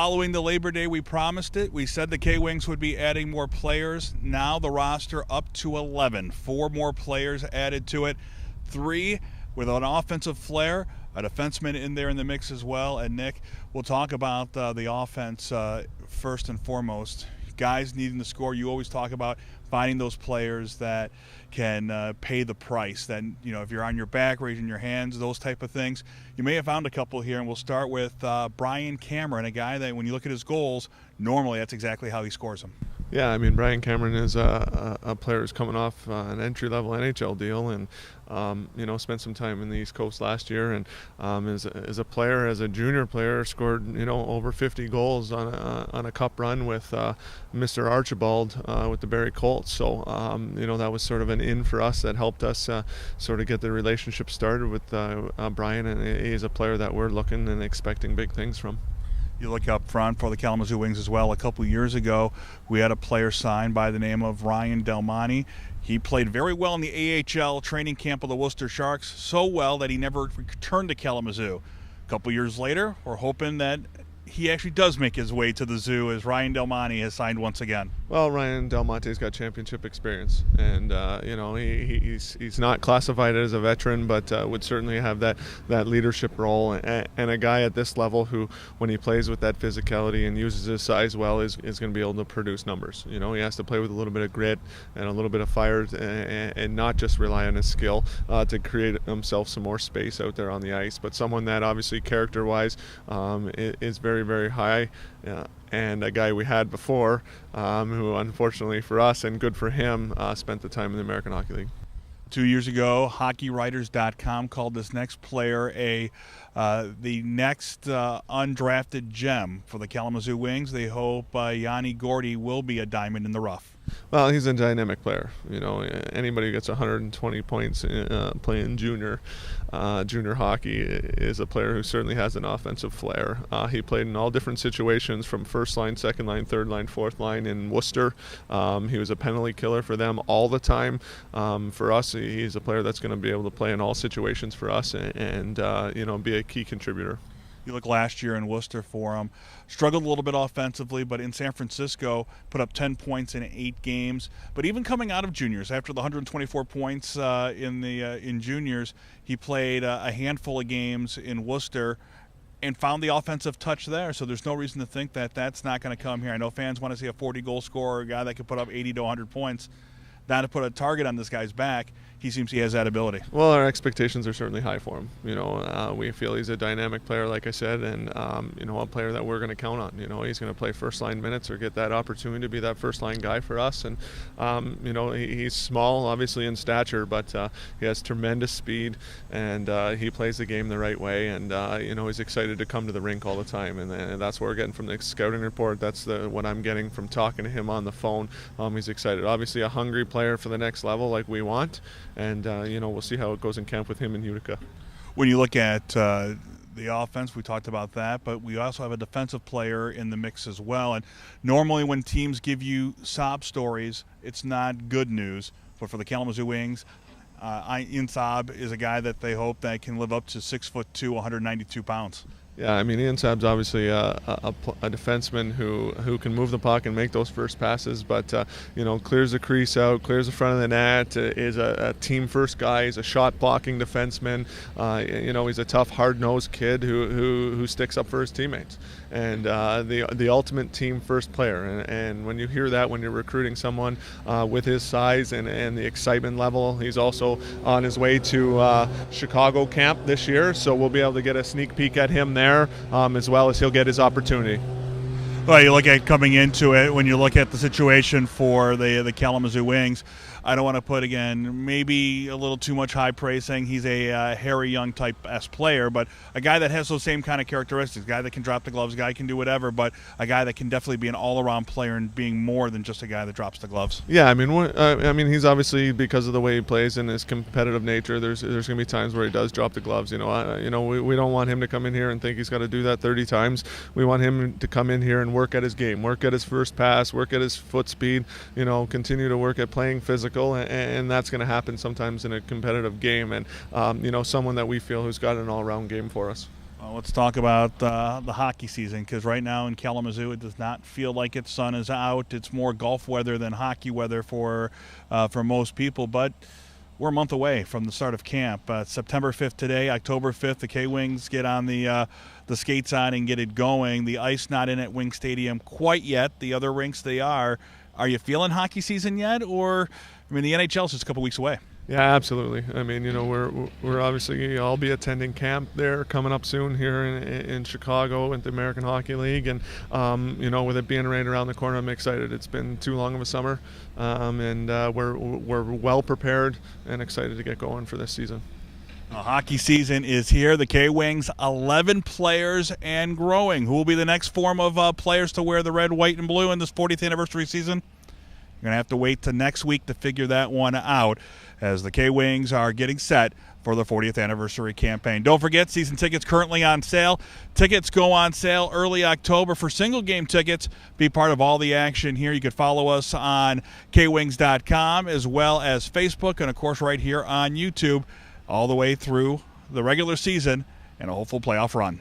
Following the Labor Day, we promised it. We said the K-Wings would be adding more players. Now the roster up to 11. 4 more players added to it. 3 with an offensive flair, a defenseman in there in the mix as well. And Nick, we'll talk about the offense first and foremost. Guys needing to score. You always talk about finding those players that can pay the price. Then, if you're on your back, raising your hands, those type of things. You may have found a couple here, and we'll start with Brian Cameron, a guy that when you look at his goals, normally that's exactly how he scores them. Yeah, I mean, Brian Cameron is a player who's coming off an entry-level NHL deal and, spent some time in the East Coast last year and as a player, as a junior player, scored, over 50 goals on a cup run with Mr. Archibald with the Barrie Colts. So, that was sort of an in for us that helped us sort of get the relationship started with Brian, and he's a player that we're looking and expecting big things from. You look up front for the Kalamazoo Wings as well. A couple years ago, we had a player signed by the name of Ryan Del Monte. He played very well in the AHL training camp of the Worcester Sharks, so well that he never returned to Kalamazoo. A couple years later, we're hoping that he actually does make his way to the zoo as Ryan Del Monte has signed once again. Well, Ryan Del Monte's got championship experience, and he's not classified as a veteran, but would certainly have that leadership role. And a guy at this level who, when he plays with that physicality and uses his size well, is going to be able to produce numbers. He has to play with a little bit of grit and a little bit of fire, and not just rely on his skill to create himself some more space out there on the ice. But someone that obviously character-wise is very, very high. And a guy we had before who, unfortunately for us and good for him, spent the time in the American Hockey League. 2 years ago, HockeyWriters.com called this next player the next undrafted gem for the Kalamazoo Wings. They hope Yanni Gordy will be a diamond in the rough. Well, he's a dynamic player. Anybody who gets 120 points playing junior hockey is a player who certainly has an offensive flair. He played in all different situations, from first line, second line, third line, fourth line in Worcester. He was a penalty killer for them all the time. For us, he's a player that's going to be able to play in all situations for us and be a key contributor. You look last year in Worcester for him. Struggled a little bit offensively, but in San Francisco put up 10 points in 8 games. But even coming out of juniors, after the 124 points in juniors, he played a handful of games in Worcester and found the offensive touch there. So there's no reason to think that that's not going to come here. I know fans want to see a 40-goal scorer, a guy that could put up 80 to 100 points. Not to put a target on this guy's back, he has that ability. Well, our expectations are certainly high for him. We feel he's a dynamic player, like I said, and a player that we're going to count on. He's going to play first-line minutes or get that opportunity to be that first-line guy for us. And he's small, obviously in stature, but he has tremendous speed, and he plays the game the right way. And he's excited to come to the rink all the time, and that's what we're getting from the scouting report. That's what I'm getting from talking to him on the phone. He's excited. Obviously, a hungry player for the next level, like we want. And, we'll see how it goes in camp with him in Utica. When you look at the offense, we talked about that, but we also have a defensive player in the mix as well. And normally when teams give you sob stories, it's not good news. But for the Kalamazoo Wings, Ian Saab is a guy that they hope that can live up to 6'2", 192 pounds. Yeah, I mean, Ian Saab's obviously a defenseman who can move the puck and make those first passes, but clears the crease out, clears the front of the net, is a team first guy. He's a shot blocking defenseman. He's a tough, hard nosed kid who sticks up for his teammates, and the ultimate team first player. And when you hear that, when you're recruiting someone with his size and the excitement level, he's also on his way to Chicago camp this year, so we'll be able to get a sneak peek at him there. As well as he'll get his opportunity. Well, you look at coming into it, when you look at the situation for the Kalamazoo Wings, I don't want to put, again, maybe a little too much high praise saying he's a Harry Young type S player, but a guy that has those same kind of characteristics, a guy that can drop the gloves, a guy that can do whatever, but a guy that can definitely be an all-around player and being more than just a guy that drops the gloves. Yeah, I mean, he's obviously, because of the way he plays and his competitive nature, there's going to be times where he does drop the gloves. We don't want him to come in here and think he's got to do that 30 times. We want him to come in here and work at his game, work at his first pass, work at his foot speed, continue to work at playing physical. And that's going to happen sometimes in a competitive game, and someone that we feel who's got an all-around game for us. Well, let's talk about the hockey season, because right now in Kalamazoo it does not feel like its sun is out. It's more golf weather than hockey weather for most people, but we're a month away from the start of camp. September 5th today, October 5th, the K-Wings get on the skates on and get it going. The ice not in at Wing Stadium quite yet. The other rinks they are. Are you feeling hockey season yet? Or, I mean, the NHL is just a couple weeks away. Yeah, absolutely. I mean, we're obviously I'll be attending camp there coming up soon here in Chicago at the American Hockey League, and with it being right around the corner, I'm excited. It's been too long of a summer, and we're well prepared and excited to get going for this season. Hockey season is here. The K-Wings, 11 players and growing. Who will be the next form of players to wear the red, white, and blue in this 40th anniversary season? You're going to have to wait till next week to figure that one out, as the K-Wings are getting set for the 40th anniversary campaign. Don't forget, season tickets currently on sale. Tickets go on sale early October. For single game tickets, be part of all the action here. You can follow us on kwings.com as well as Facebook, and of course right here on YouTube, all the way through the regular season and a hopeful playoff run.